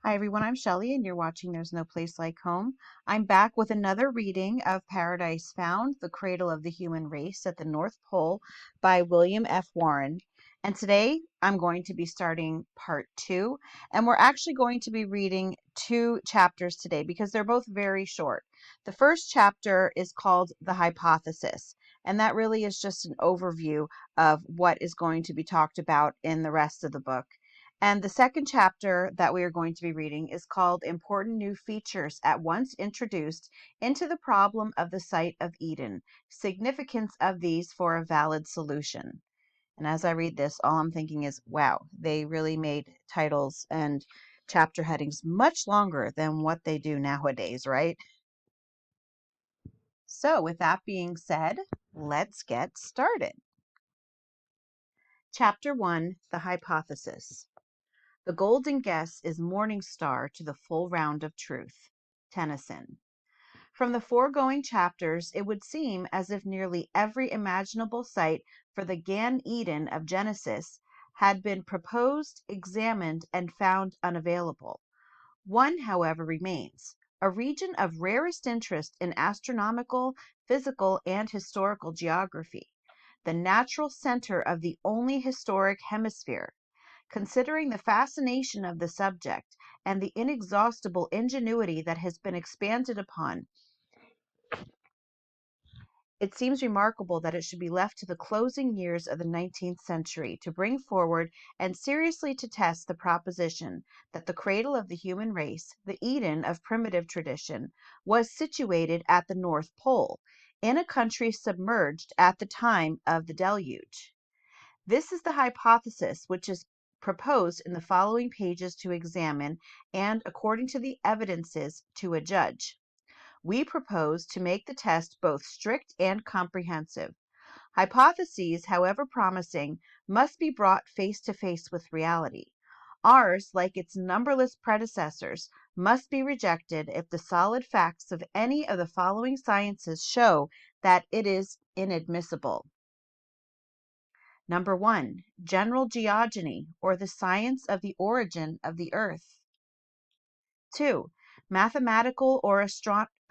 Hi everyone, I'm Shelley and you're watching There's No Place Like Home. I'm back with another reading of Paradise Found, The Cradle of the Human Race at the North Pole by William F. Warren. And today I'm going to be starting part 2, and we're actually going to be reading 2 chapters today because they're both very short. The first chapter is called The Hypothesis, and that really is just an overview of what is going to be talked about in the rest of the book. And the second chapter that we are going to be reading is called Important New Features at Once Introduced into the Problem of the Site of Eden, Significance of These for a Valid Solution. And as I read this, all I'm thinking is, wow, they really made titles and chapter headings much longer than what they do nowadays, right? So with that being said, let's get started. Chapter 1, The Hypothesis. The golden guess is morning star to the full round of truth. Tennyson. From the foregoing chapters, it would seem as if nearly every imaginable site for the Gan Eden of Genesis had been proposed, examined, and found unavailable. One, however, remains, a region of rarest interest in astronomical, physical, and historical geography, the natural center of the only historic hemisphere. Considering the fascination of the subject and the inexhaustible ingenuity that has been expanded upon, it seems remarkable that it should be left to the closing years of the 19th century to bring forward and seriously to test the proposition that the cradle of the human race, the Eden of primitive tradition, was situated at the North Pole, in a country submerged at the time of the deluge. This is the hypothesis which is proposed in the following pages to examine and, according to the evidences, to adjudge. We propose to make the test both strict and comprehensive. Hypotheses, however promising, must be brought face to face with reality. Ours, like its numberless predecessors, must be rejected if the solid facts of any of the following sciences show that it is inadmissible. Number 1, general geogeny, or the science of the origin of the earth. 2, mathematical or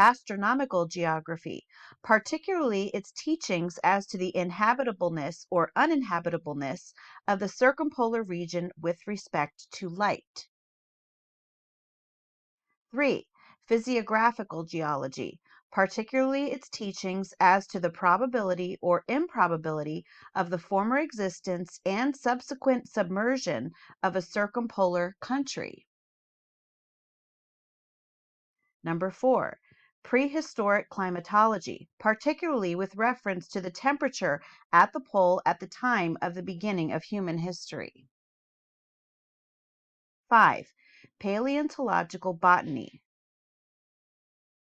astronomical geography, particularly its teachings as to the inhabitableness or uninhabitableness of the circumpolar region with respect to light. 3, physiographical geology, particularly its teachings as to the probability or improbability of the former existence and subsequent submersion of a circumpolar country. Number 4, prehistoric climatology, particularly with reference to the temperature at the pole at the time of the beginning of human history. 5, paleontological botany.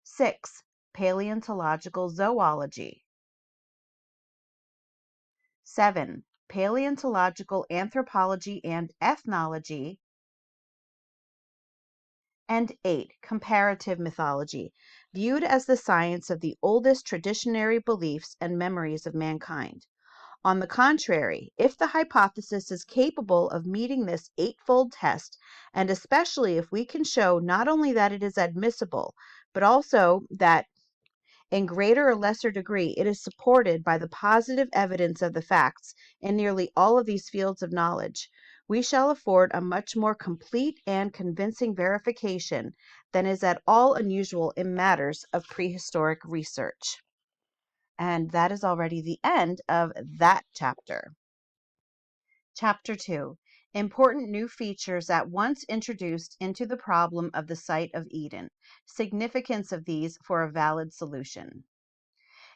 6, paleontological zoology. 7, paleontological anthropology and ethnology. And 8, comparative mythology, viewed as the science of the oldest traditionary beliefs and memories of mankind. On the contrary, if the hypothesis is capable of meeting this eightfold test, and especially if we can show not only that it is admissible, but also that in greater or lesser degree it is supported by the positive evidence of the facts in nearly all of these fields of knowledge, we shall afford a much more complete and convincing verification than is at all unusual in matters of prehistoric research. And that is already the end of that chapter. Chapter 2, Important New Features at Once Introduced into the Problem of the Site of Eden, Significance of These for a Valid Solution.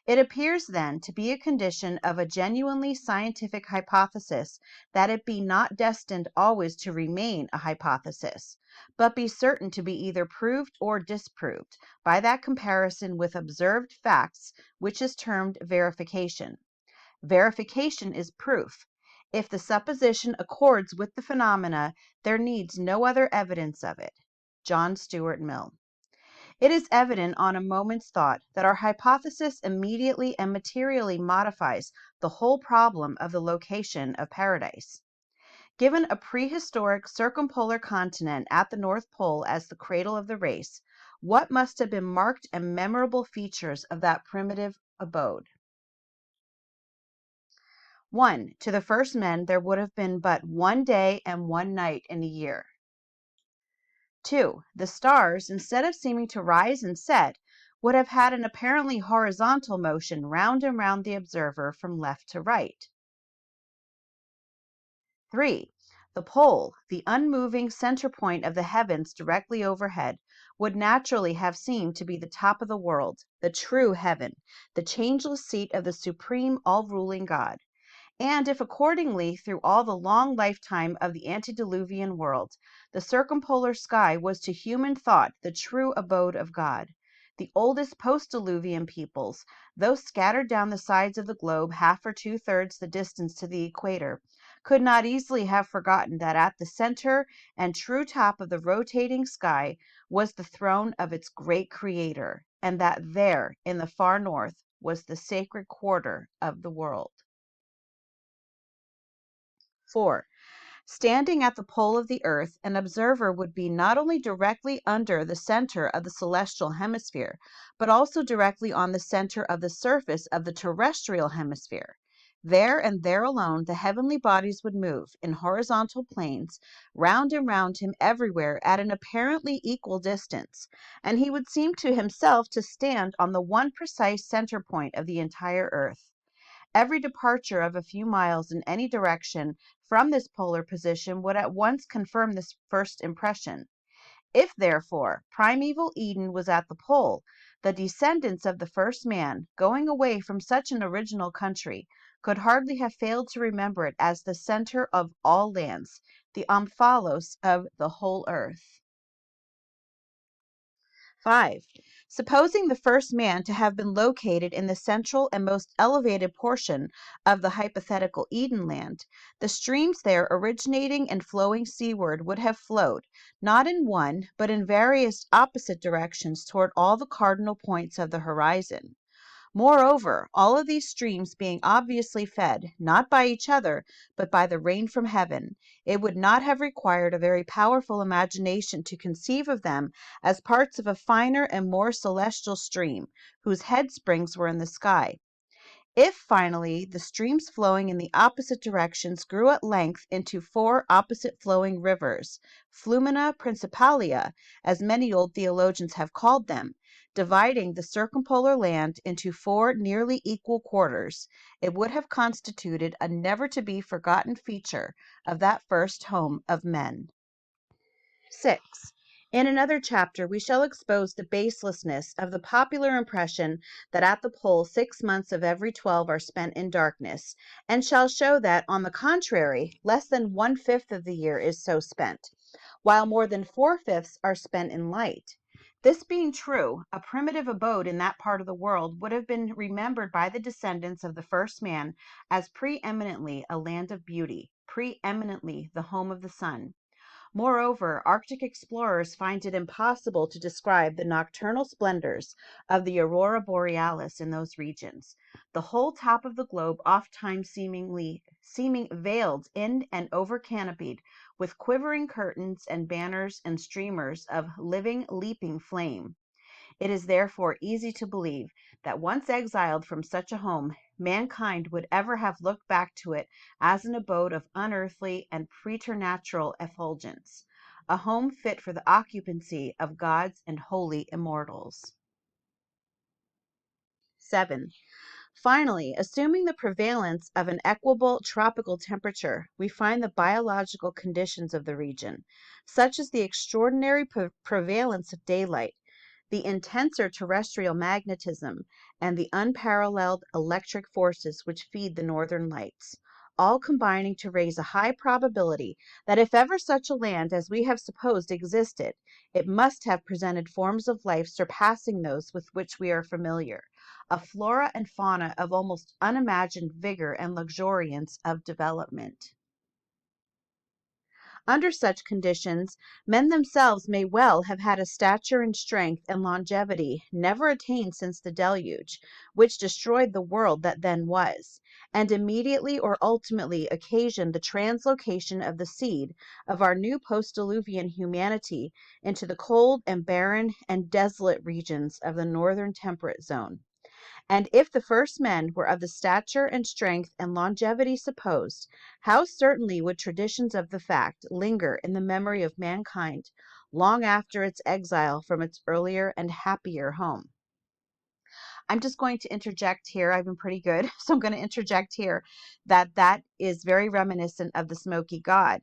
It appears, then, to be a condition of a genuinely scientific hypothesis that it be not destined always to remain a hypothesis, but be certain to be either proved or disproved by that comparison with observed facts which is termed verification. Verification is proof. If the supposition accords with the phenomena, there needs no other evidence of it. John Stuart Mill. It is evident on a moment's thought that our hypothesis immediately and materially modifies the whole problem of the location of paradise. Given a prehistoric circumpolar continent at the North Pole as the cradle of the race, what must have been marked and memorable features of that primitive abode? 1. To the first men, there would have been but one day and one night in a year. 2. The stars, instead of seeming to rise and set, would have had an apparently horizontal motion round and round the observer from left to right. 3. The pole, the unmoving center point of the heavens directly overhead, would naturally have seemed to be the top of the world, the true heaven, the changeless seat of the supreme all-ruling God. And if accordingly, through all the long lifetime of the antediluvian world, the circumpolar sky was to human thought the true abode of God, the oldest post-diluvian peoples, though scattered down the sides of the globe half or two-thirds the distance to the equator, could not easily have forgotten that at the center and true top of the rotating sky was the throne of its great Creator, and that there, in the far north, was the sacred quarter of the world. 4. Standing at the pole of the earth, an observer would be not only directly under the center of the celestial hemisphere, but also directly on the center of the surface of the terrestrial hemisphere. There and there alone the heavenly bodies would move in horizontal planes round and round him everywhere at an apparently equal distance, and he would seem to himself to stand on the one precise center point of the entire earth. Every departure of a few miles in any direction from this polar position would at once confirm this first impression. If, therefore, primeval Eden was at the pole, the descendants of the first man, going away from such an original country, could hardly have failed to remember it as the center of all lands, the omphalos of the whole earth. 5. Supposing the first man to have been located in the central and most elevated portion of the hypothetical Eden land, the streams there originating and flowing seaward would have flowed, not in one, but in various opposite directions toward all the cardinal points of the horizon. Moreover, all of these streams being obviously fed, not by each other, but by the rain from heaven, it would not have required a very powerful imagination to conceive of them as parts of a finer and more celestial stream, whose head springs were in the sky. If, finally, the streams flowing in the opposite directions grew at length into four opposite flowing rivers, flumina principalia, as many old theologians have called them, dividing the circumpolar land into four nearly equal quarters, it would have constituted a never to be forgotten feature of that first home of men. 6. In another chapter, we shall expose the baselessness of the popular impression that at the pole 6 months of every 12 are spent in darkness, and shall show that, on the contrary, less than 1/5 of the year is so spent, while more than 4/5 are spent in light. This being true, a primitive abode in that part of the world would have been remembered by the descendants of the first man as preeminently a land of beauty, preeminently the home of the sun. Moreover, Arctic explorers find it impossible to describe the nocturnal splendors of the aurora borealis in those regions, the whole top of the globe ofttimes seeming veiled in and over canopied with quivering curtains and banners and streamers of living, leaping flame. It is therefore easy to believe that once exiled from such a home, mankind would ever have looked back to it as an abode of unearthly and preternatural effulgence, a home fit for the occupancy of gods and holy immortals. 7. Finally, assuming the prevalence of an equable tropical temperature, we find the biological conditions of the region, such as the extraordinary prevalence of daylight, the intenser terrestrial magnetism, and the unparalleled electric forces which feed the northern lights, all combining to raise a high probability that if ever such a land as we have supposed existed, it must have presented forms of life surpassing those with which we are familiar, a flora and fauna of almost unimagined vigor and luxuriance of development. Under such conditions, men themselves may well have had a stature and strength and longevity never attained since the deluge, which destroyed the world that then was, and immediately or ultimately occasioned the translocation of the seed of our new post-diluvian humanity into the cold and barren and desolate regions of the northern temperate zone. And if the first men were of the stature and strength and longevity supposed, how certainly would traditions of the fact linger in the memory of mankind long after its exile from its earlier and happier home. I'm just going to interject here. I've been pretty good, so I'm going to interject here that is very reminiscent of the Smoky God,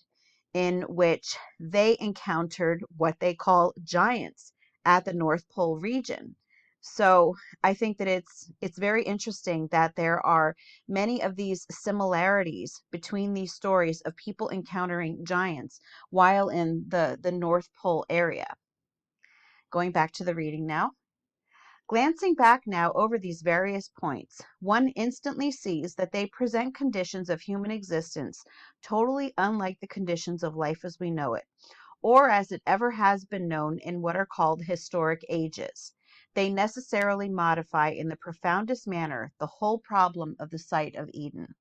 in which they encountered what they call giants at the North Pole region. So I think that it's very interesting that there are many of these similarities between these stories of people encountering giants while in the North Pole area. Going back to the reading now. Glancing back now over these various points, one instantly sees that they present conditions of human existence totally unlike the conditions of life as we know it, or as it ever has been known in what are called historic ages. They necessarily modify in the profoundest manner the whole problem of the site of Eden.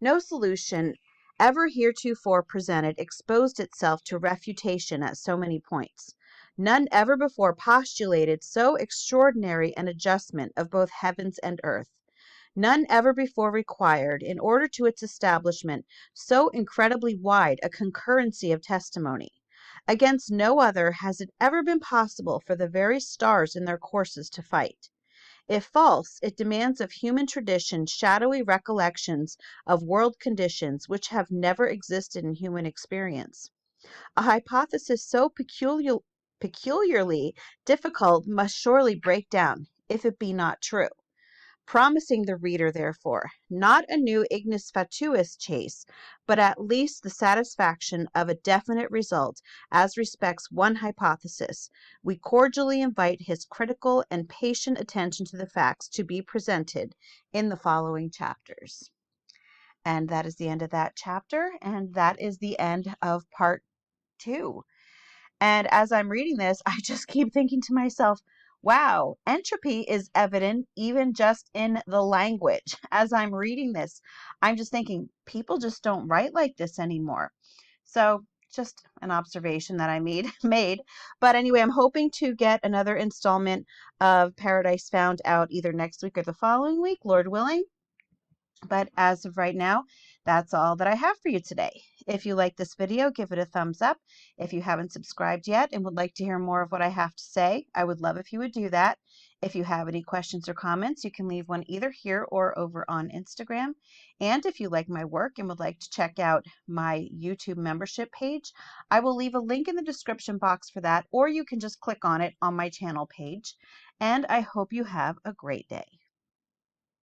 No solution ever heretofore presented exposed itself to refutation at so many points. None ever before postulated so extraordinary an adjustment of both heavens and earth. None ever before required, in order to its establishment, so incredibly wide a concurrency of testimony. Against no other has it ever been possible for the very stars in their courses to fight. If false, it demands of human tradition shadowy recollections of world conditions which have never existed in human experience. A hypothesis so peculiarly difficult must surely break down, if it be not true, promising the reader, therefore, not a new ignis fatuus chase, but at least the satisfaction of a definite result as respects one hypothesis. We cordially invite his critical and patient attention to the facts to be presented in the following chapters. And that is the end of that chapter, and that is the end of part 2. And as I'm reading this, I just keep thinking to myself, wow, entropy is evident even just in the language. As I'm reading this, I'm just thinking people just don't write like this anymore. So just an observation that I made. But anyway, I'm hoping to get another installment of Paradise Found out either next week or the following week, Lord willing. But as of right now, that's all that I have for you today. If you like this video, give it a thumbs up. If you haven't subscribed yet and would like to hear more of what I have to say, I would love if you would do that. If you have any questions or comments, you can leave one either here or over on Instagram. And if you like my work and would like to check out my YouTube membership page, I will leave a link in the description box for that, or you can just click on it on my channel page. And I hope you have a great day.